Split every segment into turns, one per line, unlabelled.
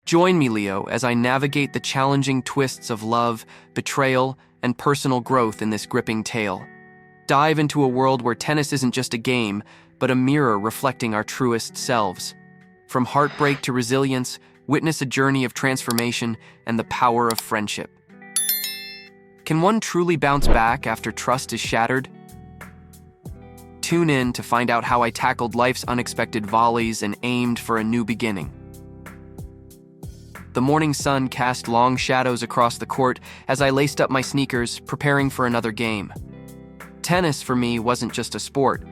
Join me, Leo, as I navigate the challenging twists of love, betrayal, and personal growth in this gripping tale. Dive into a world where tennis isn't just a game, but a mirror reflecting our truest selves. From heartbreak to resilience, witness a journey of transformation and the power of friendship. Can one truly bounce back after trust is shattered? Tune in to find out how I tackled life's unexpected volleys and aimed for a new beginning. The morning sun cast long shadows across the court as I laced up my sneakers, preparing for another game. Tennis, for me, wasn't just a sport.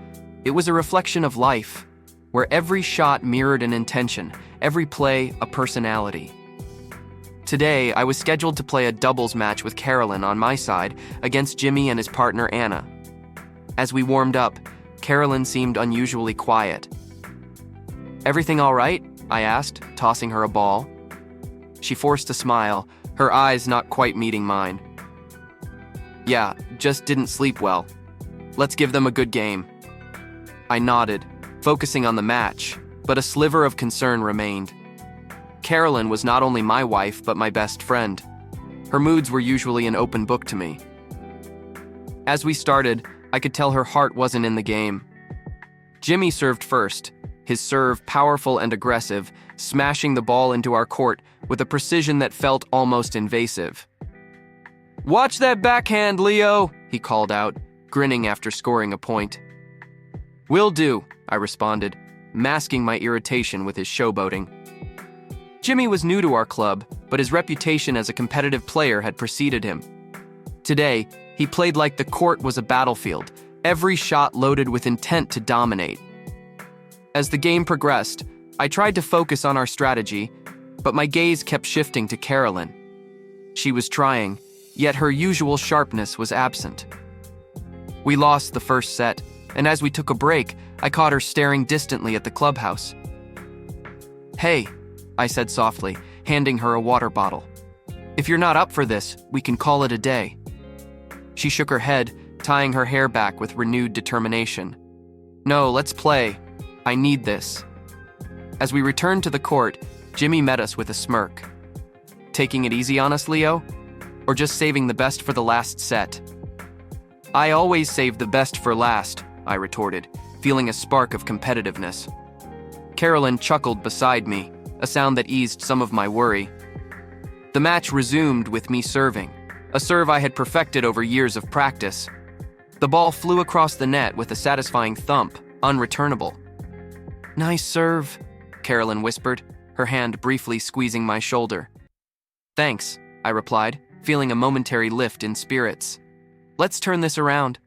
It was a reflection of life, where every shot mirrored an intention, every play a personality. Today, I was scheduled to play a doubles match with Carolyn on my side against Jimmy and his partner Anna. As we warmed up, Carolyn seemed unusually quiet. "Everything all right?" I asked, tossing her a ball. She forced a smile, her eyes not quite meeting mine. "Yeah, just didn't sleep well. Let's give them a good game." I nodded, focusing on the match, but a sliver of concern remained. Carolyn was not only my wife, but my best friend. Her moods were usually an open book to me. As we started, I could tell her heart wasn't in the game. Jimmy served first, his serve powerful and aggressive, smashing the ball into our court with a precision that felt almost invasive. "Watch that backhand, Leo," he called out, grinning after scoring a point. "Will do," I responded, masking my irritation with his showboating. Jimmy was new to our club, but his reputation as a competitive player had preceded him. Today, he played like the court was a battlefield, every shot loaded with intent to dominate. As the game progressed, I tried to focus on our strategy, but my gaze kept shifting to Carolyn. She was trying, yet her usual sharpness was absent. We lost the first set, and as we took a break, I caught her staring distantly at the clubhouse. "Hey," I said softly, handing her a water bottle. "If you're not up for this, we can call it a day." She shook her head, tying her hair back with renewed determination. "No, let's play. I need this." As we returned to the court, Jimmy met us with a smirk. "Taking it easy on us, Leo? Or just saving the best for the last set?" "I always save the best for last," I retorted, feeling a spark of competitiveness. Carolyn chuckled beside me, a sound that eased some of my worry. The match resumed with me serving, a serve I had perfected over years of practice. The ball flew across the net with a satisfying thump, unreturnable. "Nice serve," Carolyn whispered, her hand briefly squeezing my shoulder. "Thanks," I replied, feeling a momentary lift in spirits. "Let's turn this around."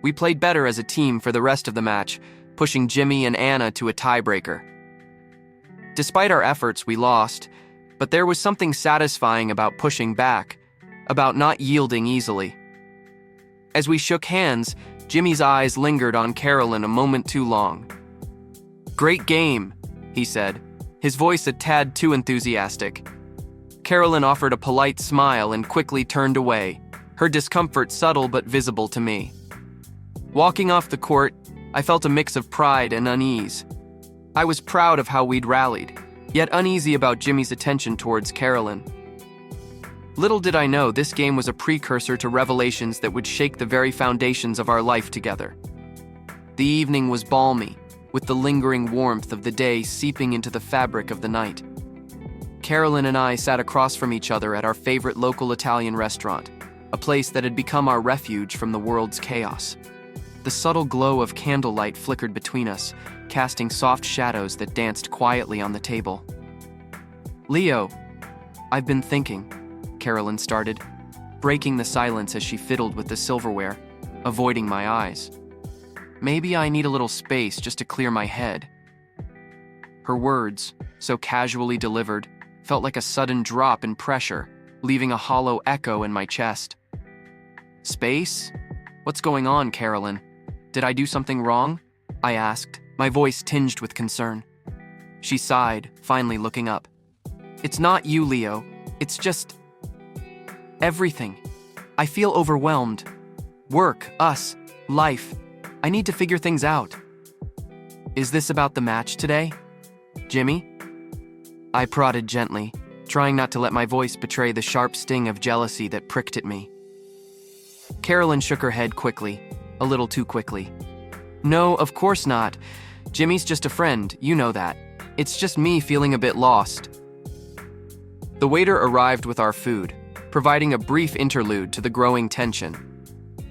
We played better as a team for the rest of the match, pushing Jimmy and Anna to a tiebreaker. Despite our efforts, we lost, but there was something satisfying about pushing back, about not yielding easily. As we shook hands, Jimmy's eyes lingered on Carolyn a moment too long. "Great game," he said, his voice a tad too enthusiastic. Carolyn offered a polite smile and quickly turned away, her discomfort subtle but visible to me. Walking off the court, I felt a mix of pride and unease. I was proud of how we'd rallied, yet uneasy about Jimmy's attention towards Carolyn. Little did I know this game was a precursor to revelations that would shake the very foundations of our life together. The evening was balmy, with the lingering warmth of the day seeping into the fabric of the night. Carolyn and I sat across from each other at our favorite local Italian restaurant, a place that had become our refuge from the world's chaos. The subtle glow of candlelight flickered between us, casting soft shadows that danced quietly on the table. "Leo, I've been thinking," Carolyn started, breaking the silence as she fiddled with the silverware, avoiding my eyes. "Maybe I need a little space just to clear my head." Her words, so casually delivered, felt like a sudden drop in pressure, leaving a hollow echo in my chest. "Space? What's going on, Carolyn? Did I do something wrong?" I asked, my voice tinged with concern. She sighed, finally looking up. "It's not you, Leo. It's just everything. I feel overwhelmed. Work, us, life. I need to figure things out." "Is this about the match today, Jimmy?" I prodded gently, trying not to let my voice betray the sharp sting of jealousy that pricked at me. Carolyn shook her head quickly, a little too quickly. No, of course not. Jimmy's just a friend, you know that. It's just me feeling a bit lost. The waiter arrived with our food, providing a brief interlude to the growing tension.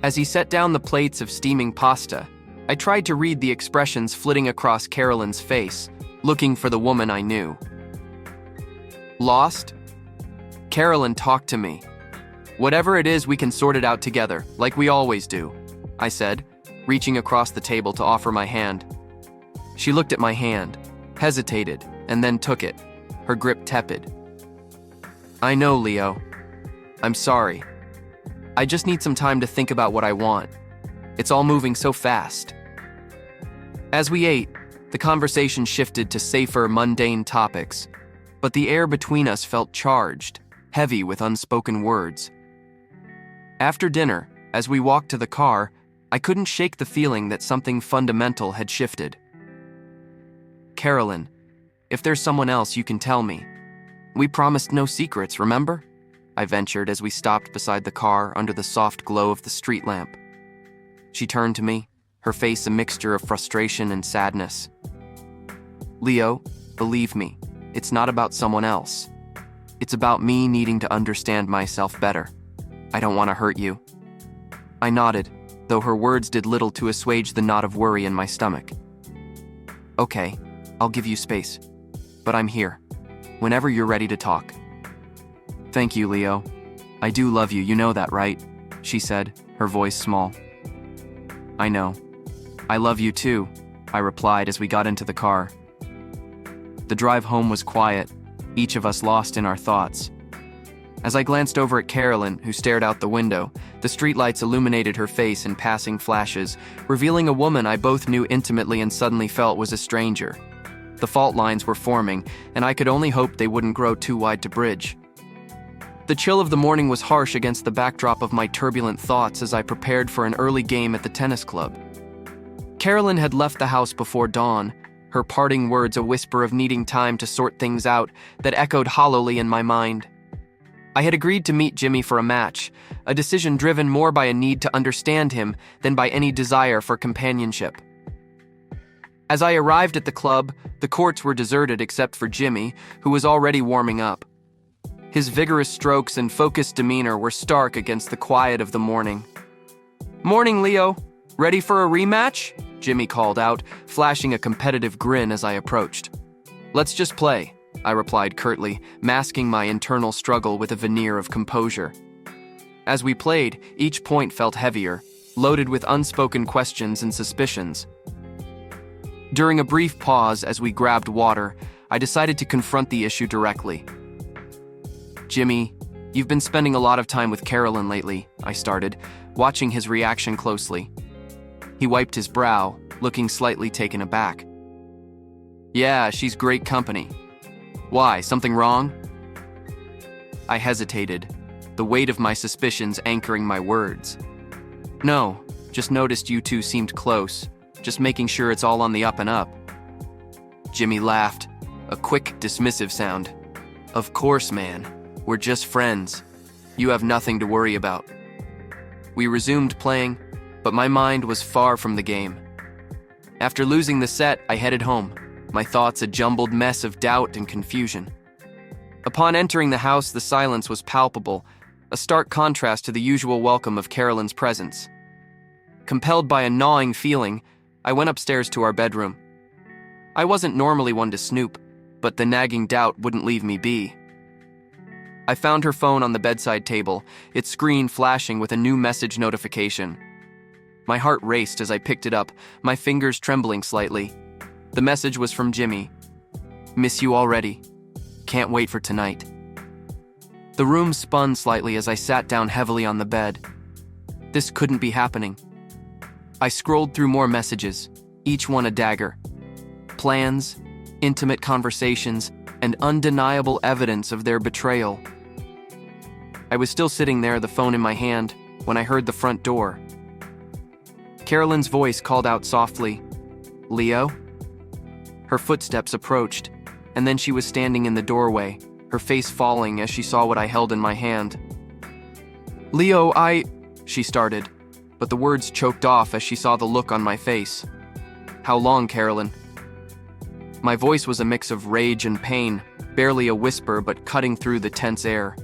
As he set down the plates of steaming pasta, I tried to read the expressions flitting across Carolyn's face, looking for the woman I knew. Lost? Carolyn, talk to me. Whatever it is, we can sort it out together, like we always do, I said, reaching across the table to offer my hand. She looked at my hand, hesitated, and then took it, her grip tepid. I know, Leo. I'm sorry. I just need some time to think about what I want. It's all moving so fast. As we ate, the conversation shifted to safer, mundane topics, but the air between us felt charged, heavy with unspoken words. After dinner, as we walked to the car, I couldn't shake the feeling that something fundamental had shifted. Carolyn, if there's someone else, you can tell me. We promised no secrets, remember? I ventured as we stopped beside the car under the soft glow of the street lamp. She turned to me, her face a mixture of frustration and sadness. Leo, believe me, it's not about someone else. It's about me needing to understand myself better. I don't want to hurt you. I nodded, though her words did little to assuage the knot of worry in my stomach. Okay, I'll give you space, but I'm here, whenever you're ready to talk. Thank you, Leo. I do love you, you know that, right? She said, her voice small. I know. I love you too, I replied as we got into the car. The drive home was quiet, each of us lost in our thoughts. As I glanced over at Carolyn, who stared out the window, the streetlights illuminated her face in passing flashes, revealing a woman I both knew intimately and suddenly felt was a stranger. The fault lines were forming, and I could only hope they wouldn't grow too wide to bridge. The chill of the morning was harsh against the backdrop of my turbulent thoughts as I prepared for an early game at the tennis club. Carolyn had left the house before dawn, her parting words a whisper of needing time to sort things out that echoed hollowly in my mind. I had agreed to meet Jimmy for a match, a decision driven more by a need to understand him than by any desire for companionship. As I arrived at the club, the courts were deserted except for Jimmy, who was already warming up. His vigorous strokes and focused demeanor were stark against the quiet of the morning. "Morning, Leo. Ready for a rematch?" Jimmy called out, flashing a competitive grin as I approached. "Let's just play," I replied curtly, masking my internal struggle with a veneer of composure. As we played, each point felt heavier, loaded with unspoken questions and suspicions. During a brief pause as we grabbed water, I decided to confront the issue directly. "Jimmy, you've been spending a lot of time with Carolyn lately," I started, watching his reaction closely. He wiped his brow, looking slightly taken aback. "Yeah, she's great company. Why, something wrong?" I hesitated, the weight of my suspicions anchoring my words. "No, just noticed you two seemed close, just making sure it's all on the up and up." Jimmy laughed, a quick, dismissive sound. "Of course, man. We're just friends. You have nothing to worry about." We resumed playing, but my mind was far from the game. After losing the set, I headed home, my thoughts a jumbled mess of doubt and confusion. Upon entering the house, the silence was palpable, a stark contrast to the usual welcome of Carolyn's presence. Compelled by a gnawing feeling, I went upstairs to our bedroom. I wasn't normally one to snoop, but the nagging doubt wouldn't leave me be. I found her phone on the bedside table, its screen flashing with a new message notification. My heart raced as I picked it up, my fingers trembling slightly. The message was from Jimmy. "Miss you already. Can't wait for tonight." The room spun slightly as I sat down heavily on the bed. This couldn't be happening. I scrolled through more messages, each one a dagger. Plans, intimate conversations, and undeniable evidence of their betrayal. I was still sitting there, the phone in my hand, when I heard the front door. Carolyn's voice called out softly, "Leo?" Her footsteps approached, and then she was standing in the doorway, her face falling as she saw what I held in my hand. "Leo, she started, but the words choked off as she saw the look on my face. "How long, Carolyn?" My voice was a mix of rage and pain, barely a whisper but cutting through the tense air.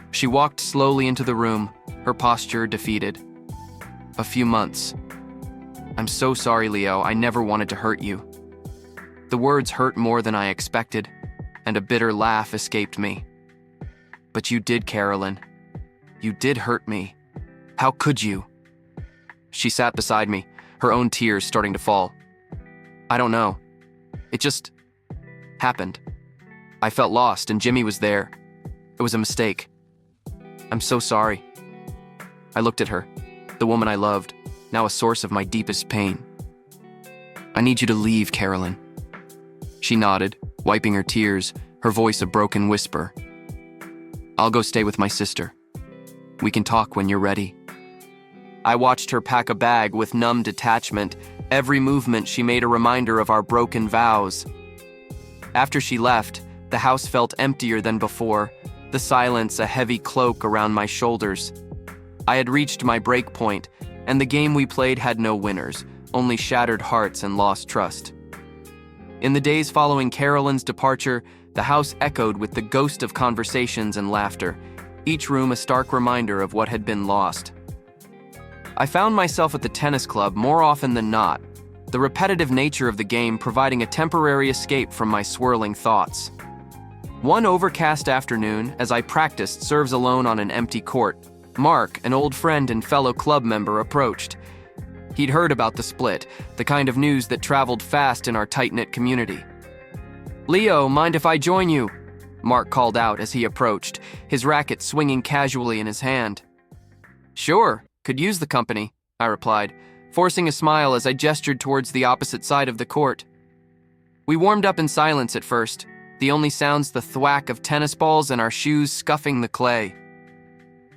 She walked slowly into the room, her posture defeated. "A few months." "I'm so sorry, Leo. I never wanted to hurt you." The words hurt more than I expected, and a bitter laugh escaped me. "But you did, Carolyn. You did hurt me. How could you?" She sat beside me, her own tears starting to fall. "I don't know. It just happened. I felt lost and Jimmy was there. It was a mistake. I'm so sorry." I looked at her, the woman I loved, now a source of my deepest pain. "I need you to leave, Carolyn." She nodded, wiping her tears, her voice a broken whisper. "I'll go stay with my sister. We can talk when you're ready." I watched her pack a bag with numb detachment. Every movement she made a reminder of our broken vows. After she left, the house felt emptier than before, the silence a heavy cloak around my shoulders. I had reached my break point, and the game we played had no winners, only shattered hearts and lost trust. In the days following Carolyn's departure, the house echoed with the ghost of conversations and laughter, each room a stark reminder of what had been lost. I found myself at the tennis club more often than not, the repetitive nature of the game providing a temporary escape from my swirling thoughts. One overcast afternoon, as I practiced serves alone on an empty court, Mark, an old friend and fellow club member, approached. He'd heard about the split, the kind of news that traveled fast in our tight-knit community. "Leo, mind if I join you?" Mark called out as he approached, his racket swinging casually in his hand. "Sure, could use the company," I replied, forcing a smile as I gestured towards the opposite side of the court. We warmed up in silence at first, the only sounds the thwack of tennis balls and our shoes scuffing the clay.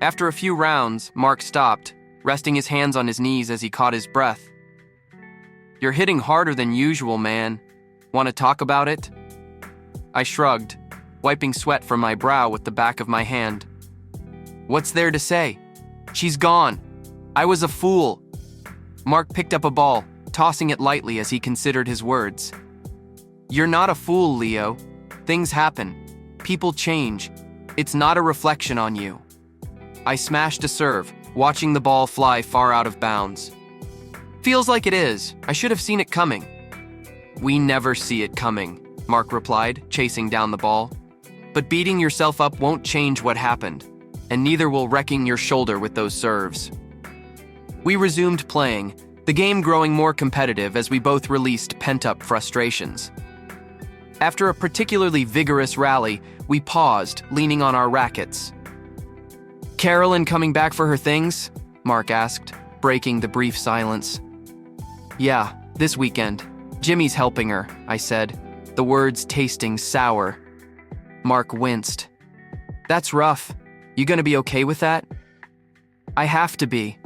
After a few rounds, Mark stopped, resting his hands on his knees as he caught his breath. "You're hitting harder than usual, man. Want to talk about it?" I shrugged, wiping sweat from my brow with the back of my hand. "What's there to say? She's gone. I was a fool." Mark picked up a ball, tossing it lightly as he considered his words. "You're not a fool, Leo. Things happen. People change. It's not a reflection on you." I smashed a serve, watching the ball fly far out of bounds. "Feels like it is. I should have seen it coming." "We never see it coming," Mark replied, chasing down the ball. "But beating yourself up won't change what happened, and neither will wrecking your shoulder with those serves." We resumed playing, the game growing more competitive as we both released pent-up frustrations. After a particularly vigorous rally, we paused, leaning on our rackets. "Carolyn coming back for her things?" Mark asked, breaking the brief silence. "Yeah, this weekend. Jimmy's helping her," I said, the words tasting sour. Mark winced. "That's rough. You gonna be okay with that?" "I have to be.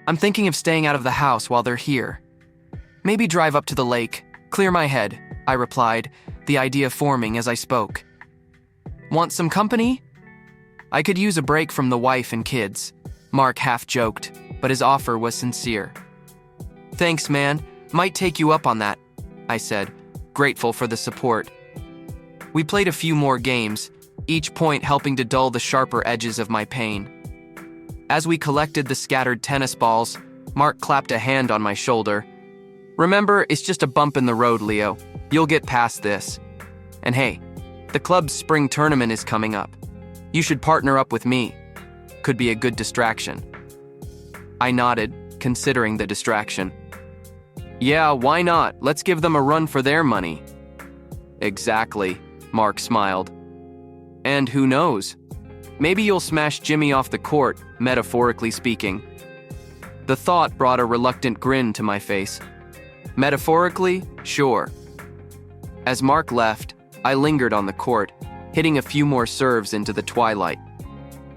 I'm thinking of staying out of the house while they're here. Maybe drive up to the lake, clear my head," I replied, the idea forming as I spoke. "Want some company?" "I could use a break from the wife and kids," Mark half joked, but his offer was sincere. "Thanks, man. Might take you up on that," I said, grateful for the support. We played a few more games, each point helping to dull the sharper edges of my pain. As we collected the scattered tennis balls, Mark clapped a hand on my shoulder. "Remember, it's just a bump in the road, Leo. You'll get past this. And hey, the club's spring tournament is coming up. You should partner up with me. Could be a good distraction." I nodded, considering the distraction. "Yeah, why not? Let's give them a run for their money." "Exactly," Mark smiled. "And who knows? Maybe you'll smash Jimmy off the court, metaphorically speaking." The thought brought a reluctant grin to my face. Metaphorically, sure. As Mark left, I lingered on the court, hitting a few more serves into the twilight.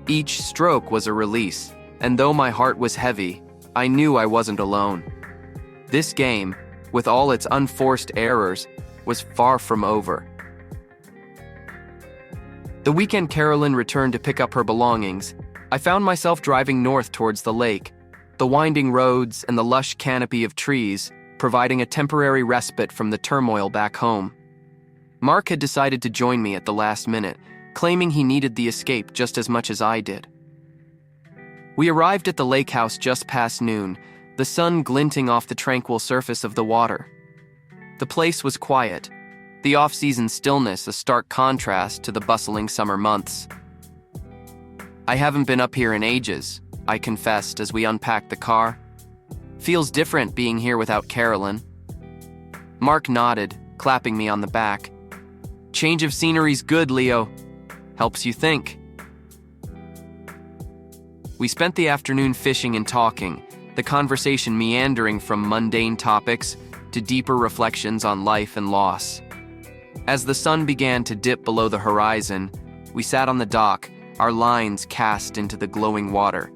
Each stroke was a release, and though my heart was heavy, I knew I wasn't alone. This game, with all its unforced errors, was far from over. The weekend Carolyn returned to pick up her belongings, I found myself driving north towards the lake, the winding roads and the lush canopy of trees providing a temporary respite from the turmoil back home. Mark had decided to join me at the last minute, claiming he needed the escape just as much as I did. We arrived at the lake house just past noon, the sun glinting off the tranquil surface of the water. The place was quiet, the off-season stillness a stark contrast to the bustling summer months. "I haven't been up here in ages," I confessed as we unpacked the car. "Feels different being here without Carolyn." Mark nodded, clapping me on the back. "Change of scenery's good, Leo. Helps you think." We spent the afternoon fishing and talking, the conversation meandering from mundane topics to deeper reflections on life and loss. As the sun began to dip below the horizon, we sat on the dock, our lines cast into the glowing water.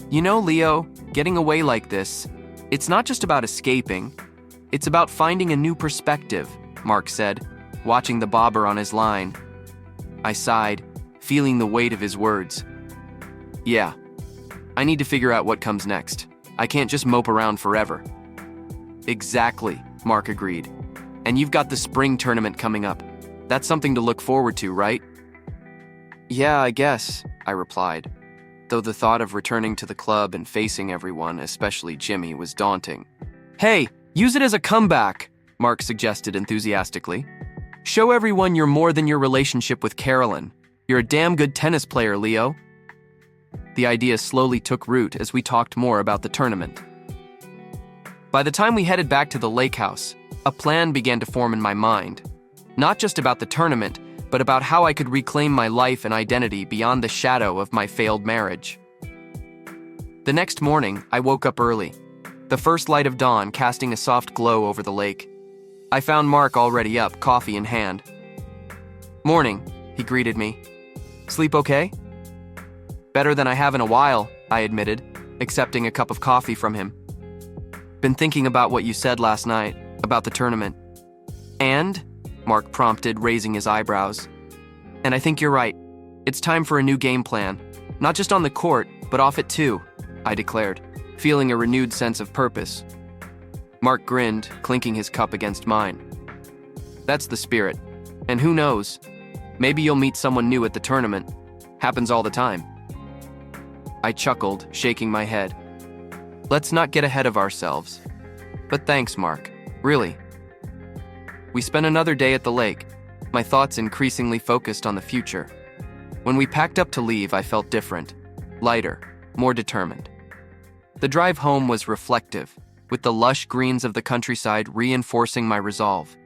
"You know, Leo, getting away like this, it's not just about escaping. It's about finding a new perspective," Mark said, watching the bobber on his line. I sighed, feeling the weight of his words. "Yeah, I need to figure out what comes next. I can't just mope around forever." "Exactly," Mark agreed. "And you've got the spring tournament coming up. That's something to look forward to, right?" "Yeah, I guess," I replied, though the thought of returning to the club and facing everyone, especially Jimmy, was daunting. "Hey, use it as a comeback," Mark suggested enthusiastically. "Show everyone you're more than your relationship with Carolyn. You're a damn good tennis player, Leo." The idea slowly took root as we talked more about the tournament. By the time we headed back to the lake house, a plan began to form in my mind. Not just about the tournament, but about how I could reclaim my life and identity beyond the shadow of my failed marriage. The next morning, I woke up early, the first light of dawn casting a soft glow over the lake. I found Mark already up, coffee in hand. "Morning," he greeted me. "Sleep okay?" "Better than I have in a while," I admitted, accepting a cup of coffee from him. "Been thinking about what you said last night, about the tournament." "And?" Mark prompted, raising his eyebrows. "And I think you're right. It's time for a new game plan. Not just on the court, but off it too," I declared, feeling a renewed sense of purpose. Mark grinned, clinking his cup against mine. "That's the spirit. And who knows? Maybe you'll meet someone new at the tournament. Happens all the time." I chuckled, shaking my head. "Let's not get ahead of ourselves. But thanks, Mark. Really." We spent another day at the lake, my thoughts increasingly focused on the future. When we packed up to leave, I felt different, lighter, more determined. The drive home was reflective, with the lush greens of the countryside reinforcing my resolve.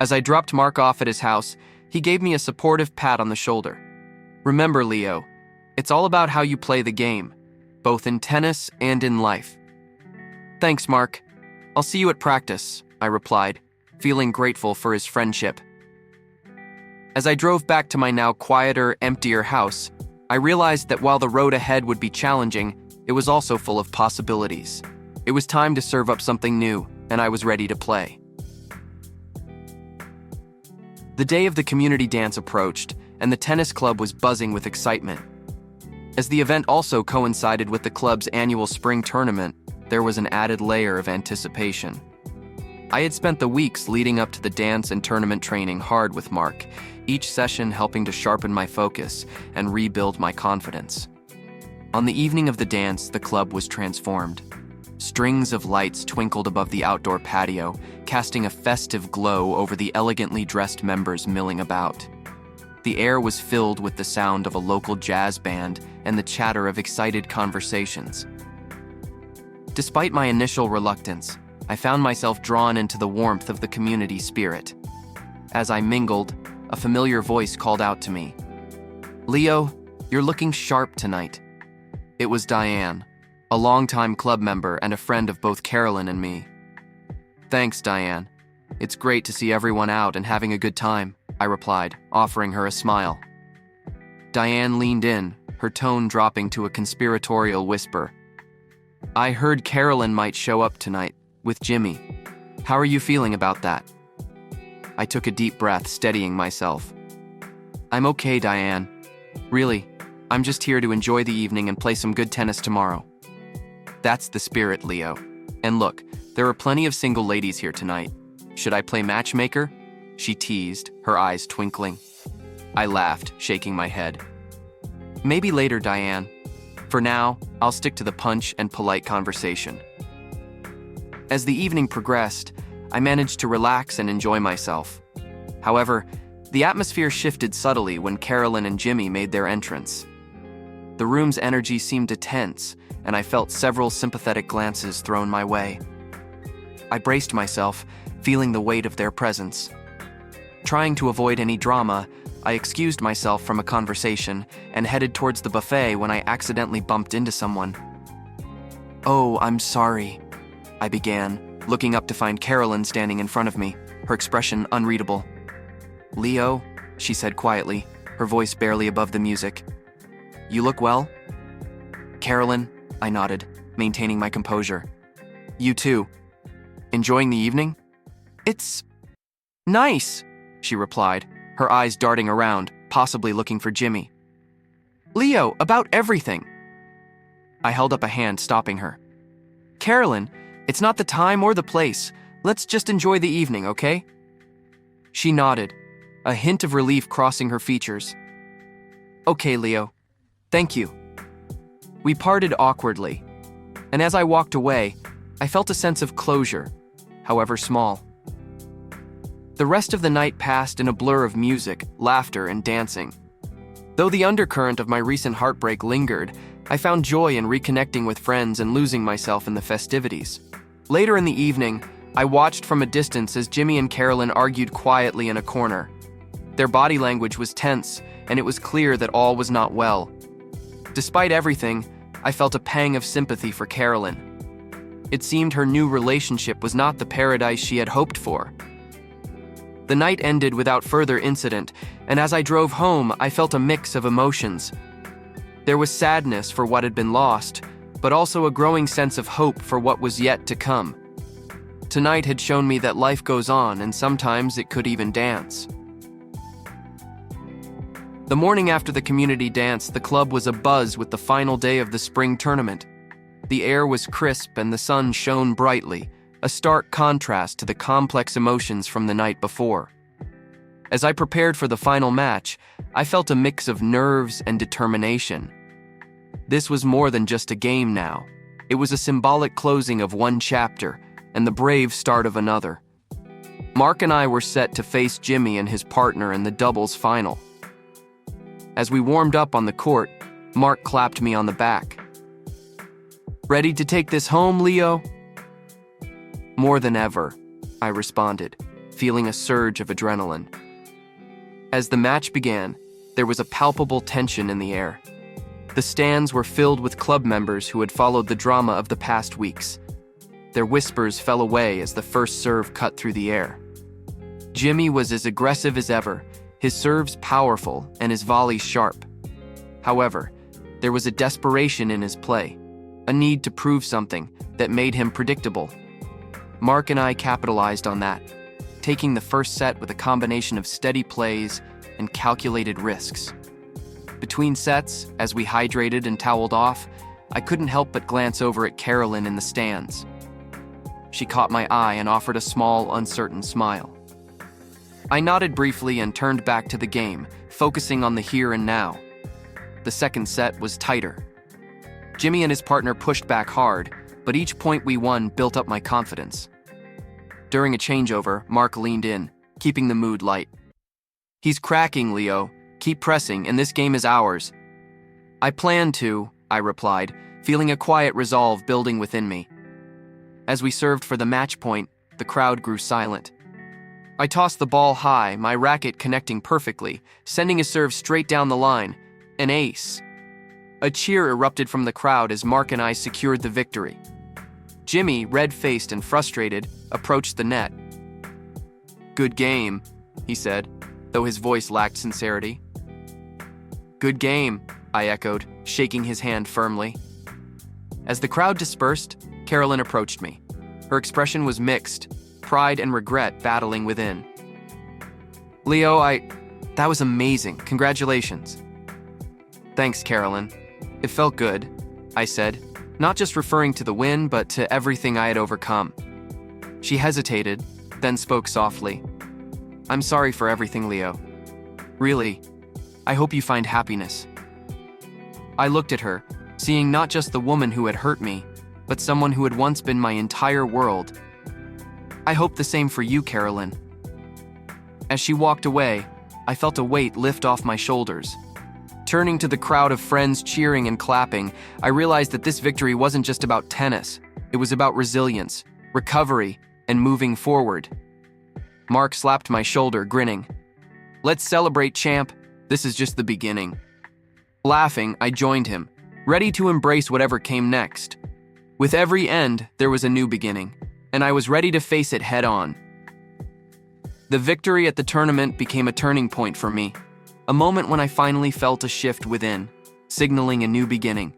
As I dropped Mark off at his house, he gave me a supportive pat on the shoulder. "Remember, Leo, it's all about how you play the game, both in tennis and in life." "Thanks, Mark. I'll see you at practice," I replied, feeling grateful for his friendship. As I drove back to my now quieter, emptier house, I realized that while the road ahead would be challenging, it was also full of possibilities. It was time to serve up something new, and I was ready to play. The day of the community dance approached, and the tennis club was buzzing with excitement. As the event also coincided with the club's annual spring tournament, there was an added layer of anticipation. I had spent the weeks leading up to the dance and tournament training hard with Mark, each session helping to sharpen my focus and rebuild my confidence. On the evening of the dance, the club was transformed. Strings of lights twinkled above the outdoor patio, casting a festive glow over the elegantly dressed members milling about. The air was filled with the sound of a local jazz band and the chatter of excited conversations. Despite my initial reluctance, I found myself drawn into the warmth of the community spirit. As I mingled, a familiar voice called out to me, "Leo, you're looking sharp tonight." It was Diane, a longtime club member and a friend of both Carolyn and me. "Thanks, Diane. It's great to see everyone out and having a good time," I replied, offering her a smile. Diane leaned in, her tone dropping to a conspiratorial whisper. "I heard Carolyn might show up tonight, with Jimmy. How are you feeling about that?" I took a deep breath, steadying myself. I'm okay, Diane. Really, I'm just here to enjoy the evening and play some good tennis tomorrow. That's the spirit, Leo. And look, there are plenty of single ladies here tonight. Should I play matchmaker? She teased, her eyes twinkling. I laughed, shaking my head. Maybe later, Diane. For now, I'll stick to the punch and polite conversation. As the evening progressed, I managed to relax and enjoy myself. However, the atmosphere shifted subtly when Carolyn and Jimmy made their entrance. The room's energy seemed tense, and I felt several sympathetic glances thrown my way. I braced myself, feeling the weight of their presence. Trying to avoid any drama, I excused myself from a conversation and headed towards the buffet when I accidentally bumped into someone. "Oh, I'm sorry," I began, looking up to find Carolyn standing in front of me, her expression unreadable. "Leo," she said quietly, her voice barely above the music. "You look well?" "Carolyn," I nodded, maintaining my composure. "You too. Enjoying the evening?" "It's nice," she replied, her eyes darting around, possibly looking for Jimmy. "Leo, about everything." I held up a hand, stopping her. "Carolyn, it's not the time or the place. Let's just enjoy the evening, okay?" She nodded, a hint of relief crossing her features. "Okay, Leo. Thank you." We parted awkwardly, and as I walked away, I felt a sense of closure, however small. The rest of the night passed in a blur of music, laughter, and dancing. Though the undercurrent of my recent heartbreak lingered, I found joy in reconnecting with friends and losing myself in the festivities. Later in the evening, I watched from a distance as Jimmy and Carolyn argued quietly in a corner. Their body language was tense, and it was clear that all was not well. Despite everything, I felt a pang of sympathy for Carolyn. It seemed her new relationship was not the paradise she had hoped for. The night ended without further incident, and as I drove home, I felt a mix of emotions. There was sadness for what had been lost, but also a growing sense of hope for what was yet to come. Tonight had shown me that life goes on, and sometimes it could even dance. The morning after the community dance, the club was abuzz with the final day of the spring tournament. The air was crisp and the sun shone brightly, a stark contrast to the complex emotions from the night before. As I prepared for the final match, I felt a mix of nerves and determination. This was more than just a game now. It was a symbolic closing of one chapter and the brave start of another. Mark and I were set to face Jimmy and his partner in the doubles final. As we warmed up on the court, Mark clapped me on the back. "Ready to take this home, Leo?" "More than ever," I responded, feeling a surge of adrenaline. As the match began, there was a palpable tension in the air. The stands were filled with club members who had followed the drama of the past weeks. Their whispers fell away as the first serve cut through the air. Jimmy was as aggressive as ever, his serves powerful and his volleys sharp. However, there was a desperation in his play, a need to prove something that made him predictable. Mark and I capitalized on that, taking the first set with a combination of steady plays and calculated risks. Between sets, as we hydrated and toweled off, I couldn't help but glance over at Carolyn in the stands. She caught my eye and offered a small, uncertain smile. I nodded briefly and turned back to the game, focusing on the here and now. The second set was tighter. Jimmy and his partner pushed back hard, but each point we won built up my confidence. During a changeover, Mark leaned in, keeping the mood light. "He's cracking, Leo. Keep pressing, and this game is ours." "I plan to," I replied, feeling a quiet resolve building within me. As we served for the match point, the crowd grew silent. I tossed the ball high, my racket connecting perfectly, sending a serve straight down the line. An ace. A cheer erupted from the crowd as Mark and I secured the victory. Jimmy, red-faced and frustrated, approached the net. "Good game," he said, though his voice lacked sincerity. "Good game," I echoed, shaking his hand firmly. As the crowd dispersed, Carolyn approached me. Her expression was mixed, pride and regret battling within. "Leo, That was amazing. Congratulations. Thanks, Carolyn. It felt good, I said, not just referring to the win, but to everything I had overcome. She hesitated, then spoke softly. I'm sorry for everything, Leo. Really, I hope you find happiness. I looked at her, seeing not just the woman who had hurt me, but someone who had once been my entire world. I hope the same for you, Carolyn. As she walked away, I felt a weight lift off my shoulders. Turning to the crowd of friends cheering and clapping, I realized that this victory wasn't just about tennis. It was about resilience, recovery, and moving forward. Mark slapped my shoulder, grinning. Let's celebrate, champ. This is just the beginning. Laughing, I joined him, ready to embrace whatever came next. With every end, there was a new beginning, and I was ready to face it head on. The victory at the tournament became a turning point for me, a moment when I finally felt a shift within, signaling a new beginning.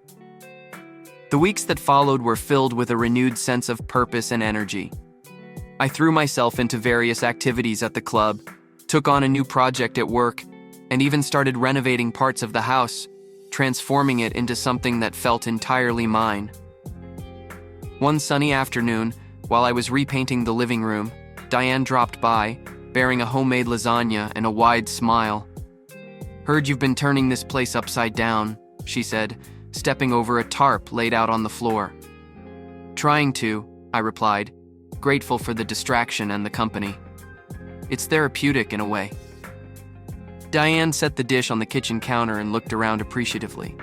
The weeks that followed were filled with a renewed sense of purpose and energy. I threw myself into various activities at the club, took on a new project at work, and even started renovating parts of the house, transforming it into something that felt entirely mine. One sunny afternoon, while I was repainting the living room, Diane dropped by, bearing a homemade lasagna and a wide smile. Heard you've been turning this place upside down, she said, stepping over a tarp laid out on the floor. Trying to, I replied, grateful for the distraction and the company. It's therapeutic in a way. Diane set the dish on the kitchen counter and looked around appreciatively.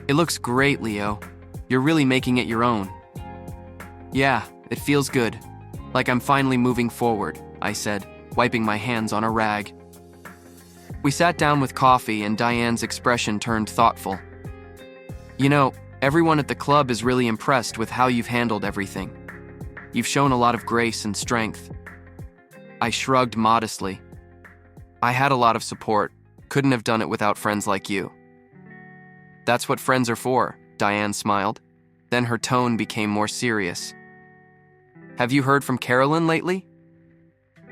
It looks great, Leo. You're really making it your own. Yeah, it feels good. Like I'm finally moving forward, I said, wiping my hands on a rag. We sat down with coffee and Diane's expression turned thoughtful. You know, everyone at the club is really impressed with how you've handled everything. You've shown a lot of grace and strength. I shrugged modestly. I had a lot of support. Couldn't have done it without friends like you. That's what friends are for, Diane smiled. Then her tone became more serious. Have you heard from Carolyn lately?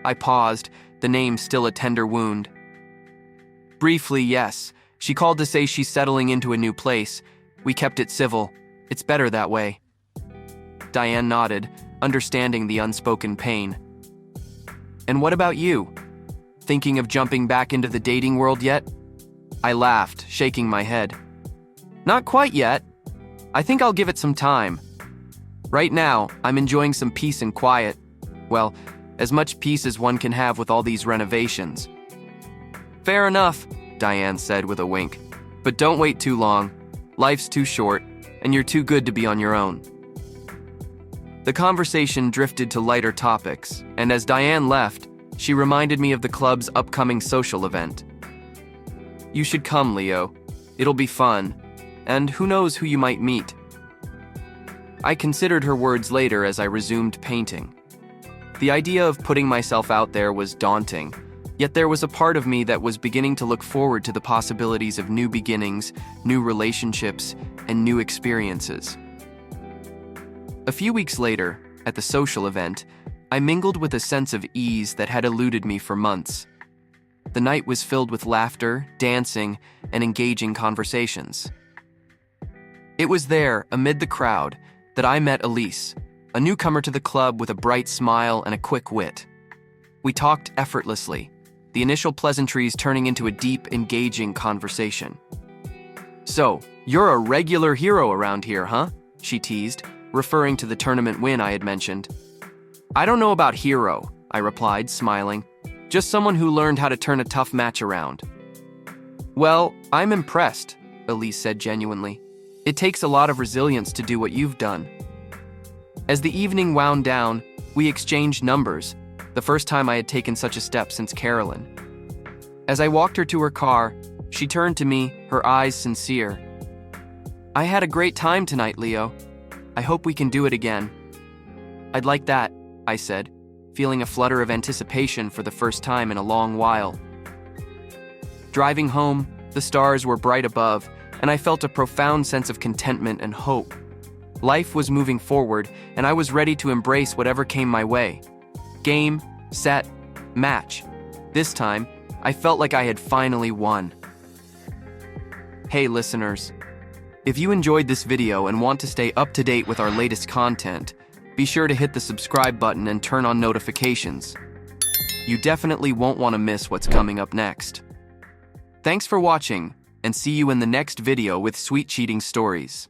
I paused, the name still a tender wound. Briefly, yes. She called to say she's settling into a new place. We kept it civil. It's better that way. Diane nodded, understanding the unspoken pain. And what about you? Thinking of jumping back into the dating world yet? I laughed, shaking my head. Not quite yet. I think I'll give it some time. Right now, I'm enjoying some peace and quiet. Well, as much peace as one can have with all these renovations. Fair enough, Diane said with a wink. But don't wait too long. Life's too short, and you're too good to be on your own. The conversation drifted to lighter topics, and as Diane left, she reminded me of the club's upcoming social event. You should come, Leo. It'll be fun, and who knows who you might meet. I considered her words later as I resumed painting. The idea of putting myself out there was daunting, yet there was a part of me that was beginning to look forward to the possibilities of new beginnings, new relationships, and new experiences. A few weeks later, at the social event, I mingled with a sense of ease that had eluded me for months. The night was filled with laughter, dancing, and engaging conversations. It was there, amid the crowd, that I met Elise, a newcomer to the club with a bright smile and a quick wit. We talked effortlessly, the initial pleasantries turning into a deep, engaging conversation. So, you're a regular hero around here, huh? She teased, referring to the tournament win I had mentioned. I don't know about hero, I replied, smiling. Just someone who learned how to turn a tough match around. Well, I'm impressed, Elise said genuinely. It takes a lot of resilience to do what you've done. As the evening wound down, we exchanged numbers, the first time I had taken such a step since Carolyn. As I walked her to her car, she turned to me, her eyes sincere. I had a great time tonight, Leo. I hope we can do it again. I'd like that, I said, feeling a flutter of anticipation for the first time in a long while. Driving home, the stars were bright above, and I felt a profound sense of contentment and hope. Life was moving forward, and I was ready to embrace whatever came my way. Game, set, match. This time, I felt like I had finally won. Hey listeners, if you enjoyed this video and want to stay up to date with our latest content, be sure to hit the subscribe button and turn on notifications. You definitely won't want to miss what's coming up next. Thanks for watching, and see you in the next video with sweet cheating stories.